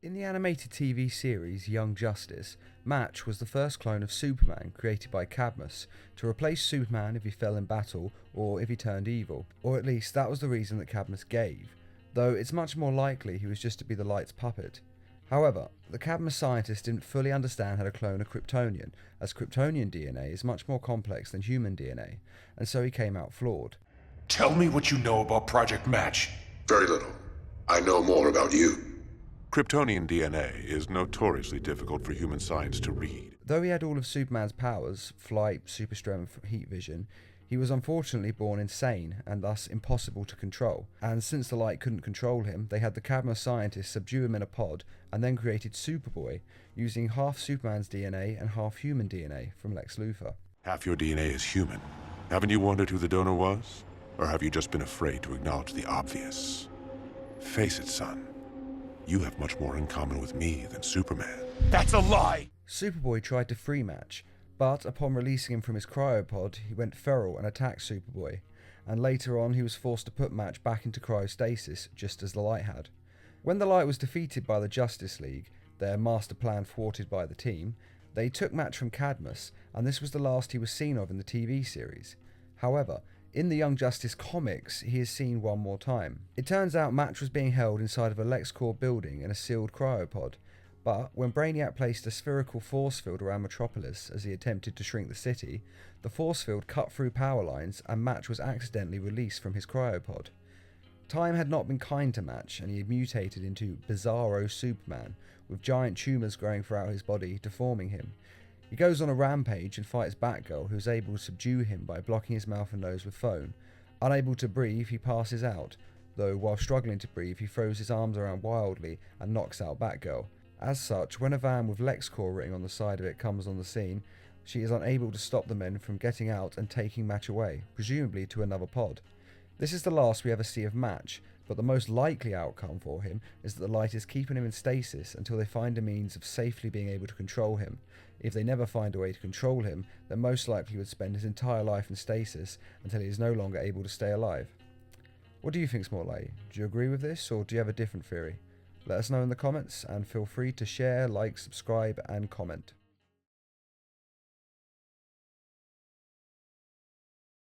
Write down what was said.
In the animated TV series Young Justice, Match was the first clone of Superman created by Cadmus to replace Superman if he fell in battle or if he turned evil, or at least that was the reason that Cadmus gave, though it's much more likely he was just to be the Light's puppet. However, the Cadmus scientist didn't fully understand how to clone a Kryptonian, as Kryptonian DNA is much more complex than human DNA, and so he came out flawed. Tell me what you know about Project Match. Very little. I know more about you. Kryptonian DNA is notoriously difficult for human science to read. Though he had all of Superman's powers, flight, super strength, heat vision, he was unfortunately born insane and thus impossible to control. And since the Light couldn't control him, they had the Cadmus scientists subdue him in a pod and then created Superboy using half Superman's DNA and half human DNA from Lex Luthor. Half your DNA is human. Haven't you wondered who the donor was? Or have you just been afraid to acknowledge the obvious? Face it, son. You have much more in common with me than Superman. That's a lie! Superboy tried to free Match, but upon releasing him from his cryopod, he went feral and attacked Superboy, and later on he was forced to put Match back into cryostasis, just as the Light had. When the Light was defeated by the Justice League, their master plan thwarted by the team, they took Match from Cadmus, and this was the last he was seen of in the TV series. However, in the Young Justice comics, he is seen one more time. It turns out Match was being held inside of a LexCorp building in a sealed cryopod, but when Brainiac placed a spherical force field around Metropolis as he attempted to shrink the city, the force field cut through power lines and Match was accidentally released from his cryopod. Time had not been kind to Match, and he had mutated into Bizarro Superman, with giant tumours growing throughout his body, deforming him. He goes on a rampage and fights Batgirl, who is able to subdue him by blocking his mouth and nose with foam. Unable to breathe, he passes out, though while struggling to breathe, he throws his arms around wildly and knocks out Batgirl. As such, when a van with LexCorp written on the side of it comes on the scene, she is unable to stop the men from getting out and taking Match away, presumably to another pod. This is the last we ever see of Match, but the most likely outcome for him is that the Light is keeping him in stasis until they find a means of safely being able to control him. If they never find a way to control him, then most likely he would spend his entire life in stasis until he is no longer able to stay alive. What do you think's more likely? Do you agree with this, or do you have a different theory? Let us know in the comments, and feel free to share, like, subscribe, and comment.